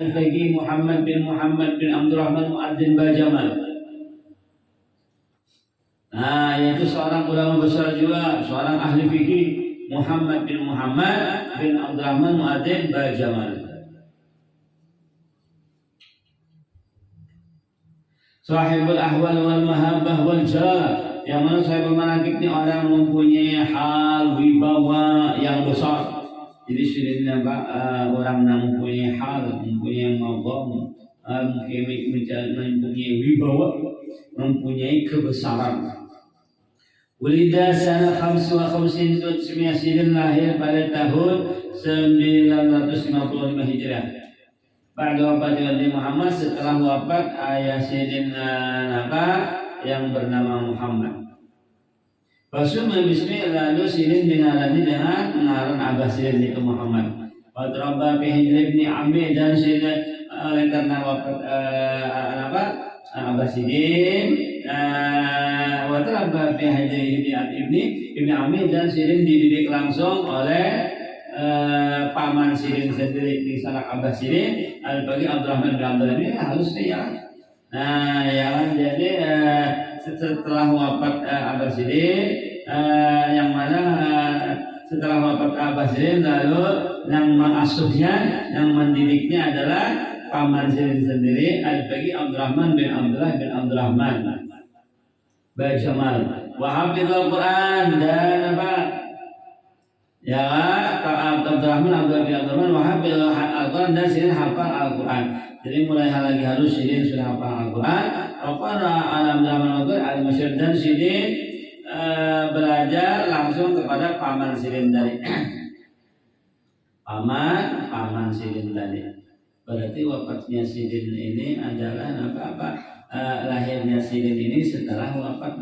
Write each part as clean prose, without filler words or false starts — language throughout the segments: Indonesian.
Bagi Muhammad bin Abdurrahman Muadzin Bajamal. Nah, yaitu seorang ulama besar juga, seorang ahli fikih, Muhammad bin Abdurrahman Muadzin Bajamal. Sahibul ahwal wal mahabbah wal jalah, yang mana sahibul manaqib ini orang mempunyai hal wibawa yang besar. Jadi sebenarnya orang yang mempunyai hal, mempunyai maqam, mempunyai wibawa, mempunyai kebesaran. Ulida sana 55 Sidin lahir pada tahun 955 Hijriah. Pada wafat Nabi Muhammad, setelah wafat ayah Sayyidina yang bernama Muhammad. Rasul Bismillah lalu Sidin dinarani dengan ngaran Abah Sidin itu Muhammad. Watrabba fi Hijri ibni Ammi, dan Sidin oleh karena wafat Abah Sidin, watrabba fi Hijri ibni Ammi, dan Sidin dididik langsung oleh paman Sidin sendiri di sana Abah Sidin bagi Abdurrahman bin Abdullah. Ini halus nih ya. Nah ya, jadi setelah wafat Abah Sidin, yang mana setelah wafat Abah Sidin, lalu yang mengasuhnya, yang mendidiknya adalah paman Sidin sendiri bagi Abdurrahman bin Abdurrahman Bajamal. Wa hafizul Quran, dan ya Abdurrahman bin Abdurrahman wa hafizul Quran, dan Sidin hafal Al-Quran. Jadi mulai lagi harus Sidin sudah hafal Al-Quran. Abdurrahman al-Masyhur, dan Sidin belajar langsung kepada paman Sidin tadi. paman Sidin tadi. Berarti wafatnya Sidin ini adalah lahirnya Sidin ini setelah wafat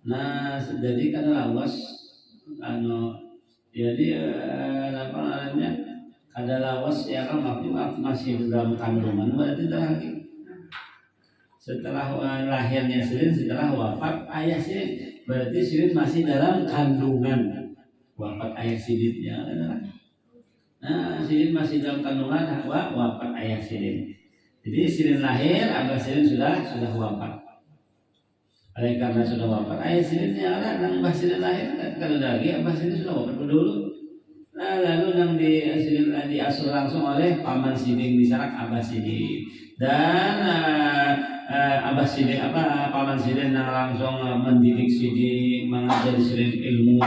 Nah, jadi kan lawas jadi ada lawas ya kan masih dalam kandungan, berarti lagi setelah lahirnya Sidin, setelah wafat ayah Sidin, berarti Sidin masih dalam kandungan wafat ayah Sidin ya. Nah, Sidin masih dalam kandungan wafat ayah Sidin. Jadi Sidin lahir, Abah Sidin sudah wafat. Oleh karena sudah wafat ayah Sidin ya, Abah Sidin lahir kalau lagi Abah Sidin sudah wafat dulu. Nah, lalu yang diasuh langsung oleh paman Sidin di sana Abah Sidin, dan Abah Sidin paman Sidin yang langsung mendidik Sidin, mengajari Sidin ilmu.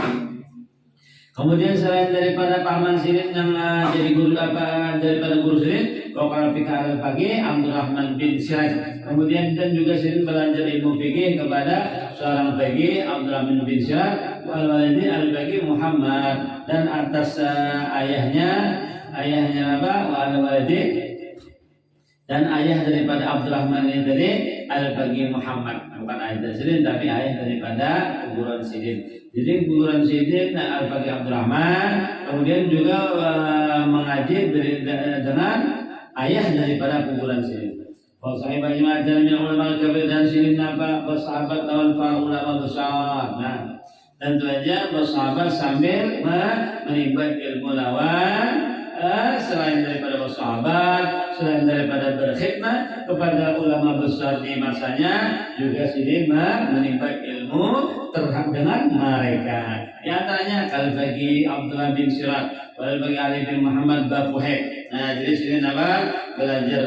Kemudian selain daripada paman Sidin yang jadi guru daripada guru Sidin, Qara fikih pagi Abdurrahman bin Siraj. Kemudian dan juga Sidin belajar ilmu fikih kepada seorang fikih Abdurrahman bin Siraj, wal-walidi al-Baqi Muhammad, dan atas ayahnya wal-walidi, dan ayah daripada Abdurrahman ini tadi al-Baqi Muhammad, bukan ayah dari Sidin tapi ayah daripada kuburan Sidin. Jadi kuburan Sidin al-Baqi Abdurrahman, kemudian juga mengaji dengan ayah daripada kuburan Sidin. Sahabat majma'ah dan ulama kabir, dan Sidin bersahabat lawan para ulama besar. Nah, tentu aja bersahabat sambil menimba ilmu lawan, selain daripada bersahabat, selain daripada berkhidmat kepada ulama besar di masanya, juga Sidin menimba ilmu terhadap dengan mereka. Di antaranya Al-Baqi Abdullah bin Siraj, Al-Baqi Ali bin Muhammad Bafuhe. Nah, jadi Sidin belajar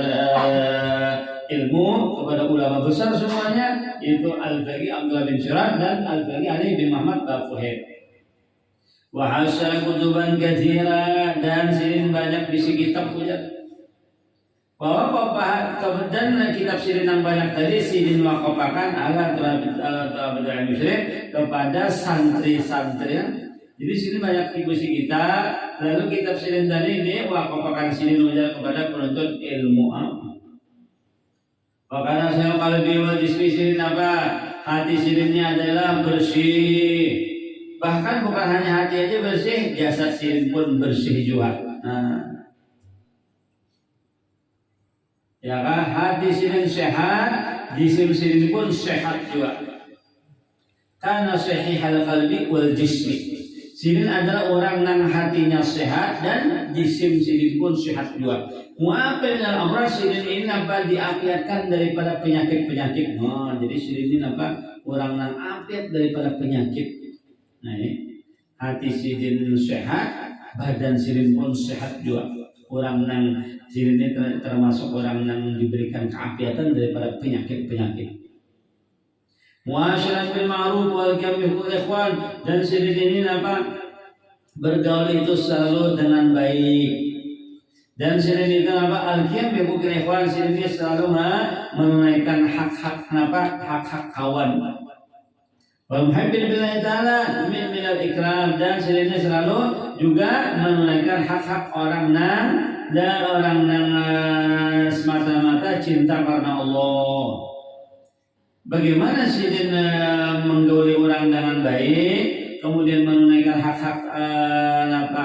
ilmu kepada ulama besar semuanya, yaitu Al-Baqi Abdullah bin Siraj dan Al-Baqi Ali bin Muhammad Bafuhe. Wa hasya kutuban katsira, dan Sidin banyak bisi kitab punya. Bahwa kemudian kitab Sidin yang banyak tadi Sidin wakafkan ala talabul ilmi kepada santri-santri. Jadi Sidin banyak bisi kitab, lalu kitab Sidin tadi ini wakafkan Sidin kepada penuntut ilmu. Karena saya kalau biwal jismi Sidin hati Sidinnya adalah bersih. Bahkan bukan hanya hati aja bersih, jasad Sidin pun bersih juga. Nah, ya kan, hati Sidin sehat, jisim Sidin pun sehat juga. Karena sahihal qalbi wal jismi. Sirin adalah orang yang hatinya sehat dan jisim sirin pun sehat juga. Mu'afin al amrad, sirin ini apa diapiatkan daripada penyakit-penyakit. Oh, jadi sirin ini apa orang yang apiat daripada penyakit. Nah, ini hati sirin sehat, badan sirin pun sehat juga. Orang yang sirin ini termasuk orang yang diberikan keapiatan daripada penyakit-penyakit. Muasyarat bil ma'ruf wal qiyam bil ikhwan, dan sirin ini apa bergaul itu selalu dengan baik. Dan sirin itu apa al-qiyam bil ikhwan, sirin ini selalu menunaikan hak-hak hak-hak kawan. Wa muhibbil billahi ta'ala min al-ikram, dan sirin ini selalu juga menunaikan hak-hak orang dan orang yang semata-mata cinta karena Allah. Bagaimana sirin menggauli orang dengan baik, kemudian menunaikan hak-hak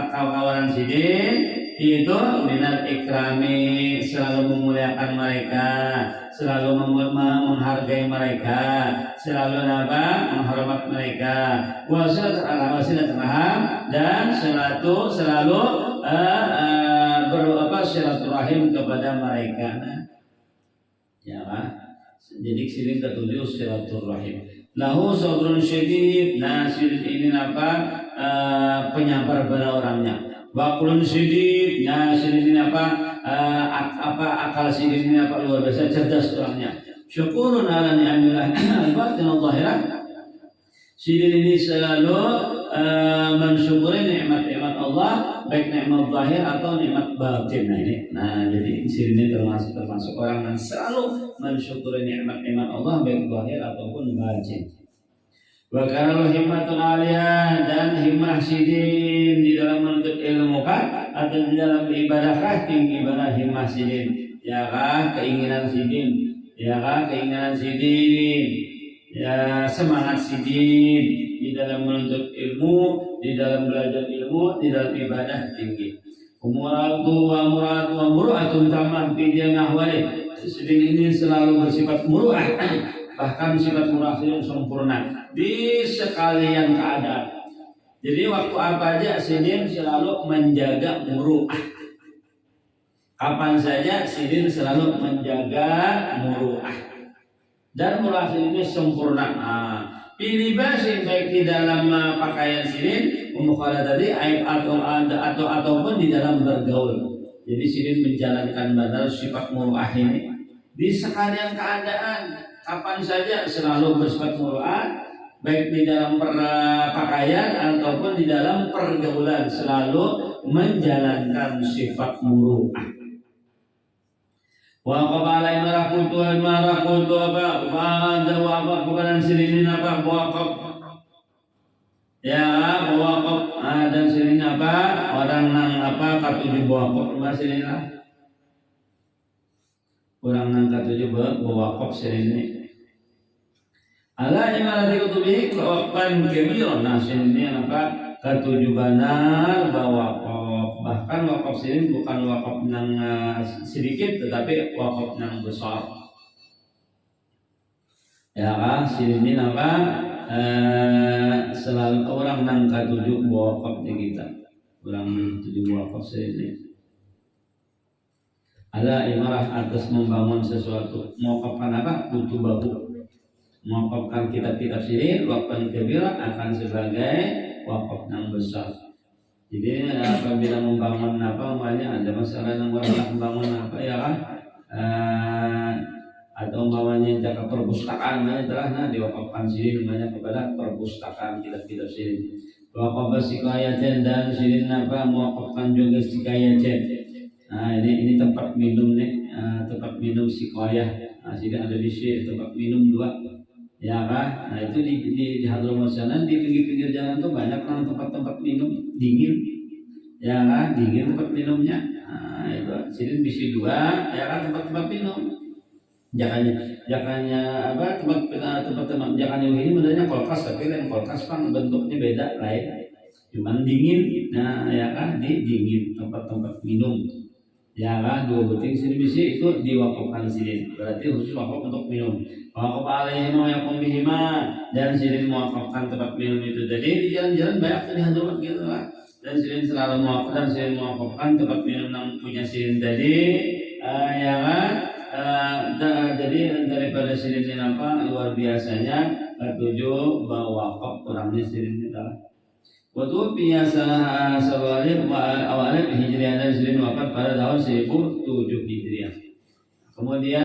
kawan sirin, itu minal ikrami, selalu memuliakan mereka, selalu menghargai mereka, selalu menghormat mereka, wasilat rahim, dan selalu silaturahim kepada mereka. Ya kan? Jadi sirin ketujuh silaturahim. Lahu sabrun syadid. Nah, sirin ini penyabar pada orangnya. Waqlun syadid. Nah, sirin ini akal sirin ini luar biasa cerdas orangnya. Syukurun ala ni'amillah al-batin al-zahirah. Sirin ini selalu mensyukuri nikmat-nikmat Allah, baik nikmat zahir atau nikmat batin. Nah, jadi sirin ini termasuk orang yang selalu mensyukuri nikmat-nikmat Allah, baik zahir ataupun batin. Wa kana himmatun aliyah, dan himmah sirin di dalam menuntut ilmu atau di dalam ibadah tinggi ibadah himmah sirin. Ya kah keinginan sirin, ya semangat sirin di dalam menuntut ilmu, di dalam belajar ilmu, di dalam ibadah tinggi. Umuratu wa muru'atun tamam fi jami'i ahwalih. Sirin ini selalu bersifat muru'ah, bahkan sifat muru'ah yang sempurna di sekalian keadaan. Jadi waktu apa aja sirin selalu menjaga muru'ah. Kapan saja sirin selalu menjaga muru'ah. Dan muru'ah ini sempurna. Pilih basin baik di dalam pakaian sirin, tadi aib ataupun di dalam bergaul. Jadi sirin menjalankan badal sifat muru'ah ini di sekalian keadaan, kapan saja selalu bersifat muru'ah, baik di dalam pakaian ataupun di dalam pergaulan, selalu menjalankan sifat muru'ah. Wa qabala marakutu kepada sirin waqaf. Ya, waqaf dan sirin orang nang katujuh waqaf sirin orang nang katujuh waqaf sirin ini. Ala imarati kutubi waqfan kabir. Nah, sirin ini katujuh benar waqaf. Bahkan waqaf sirin bukan waqaf nang sedikit, tetapi waqaf nang besar. Ya kan, sirin ini selalu orang nang katujuh waqaf di kita. Orang nang katujuh waqaf sirin ini. Ala imarah atas membangun sesuatu. Mewaqafkan kutubahu. Mewaqafkan kitab-kitab sirin, waqfan kabira akan sebagai waqaf nang besar. Jadi apabila membangun umpamanya ada masalah yang orang membangun atau umpamanya jaga perpustakaan telah diwakafkan sirin namanya kepada perpustakaan kitab-kitab sirin. Wakaf sikayatan, dan sirin mewakafkan juga sikayatan. Nah, ini tempat minum tempat minum sikayah. Nah, sirin ada di sini tempat minum 2. Ya kan? Nah, itu di Hadramut sana di pinggir-pinggir jalan tuh banyak tempat-tempat minum dingin. Ya kan? Dingin tempat minumnya. Nah, itu sirin bisi 2, ya kan, tempat-tempat minum. Jangannya tempat-tempat jangannya ini modelnya kulkas, tapi kan kulkas bentuknya beda lain. Cuman dingin. Nah, ya kan, di dingin tempat-tempat minum. Jangan 2 buting sirin bisi itu diwakafkan sirin. Berarti khusus wakaf untuk minum. Wakaf alaihim wa yakum bihima, dan sirin mewakafkan tempat minum itu. Jadi di jalan-jalan banyak tuh di Hadramaut gitu lah. Dan sirin selalu mewakaf dan sirin mewakafkan tempat minum yang punya sirin tadi. Ya kan? Jadi daripada sirin ini apa luar biasanya tujuh bahwa wakaf kurangnya sirin kita. Waktu biasa sebalik awalnya Hijriah dan Sirin wafat pada tahun 1007 Hijriah. Kemudian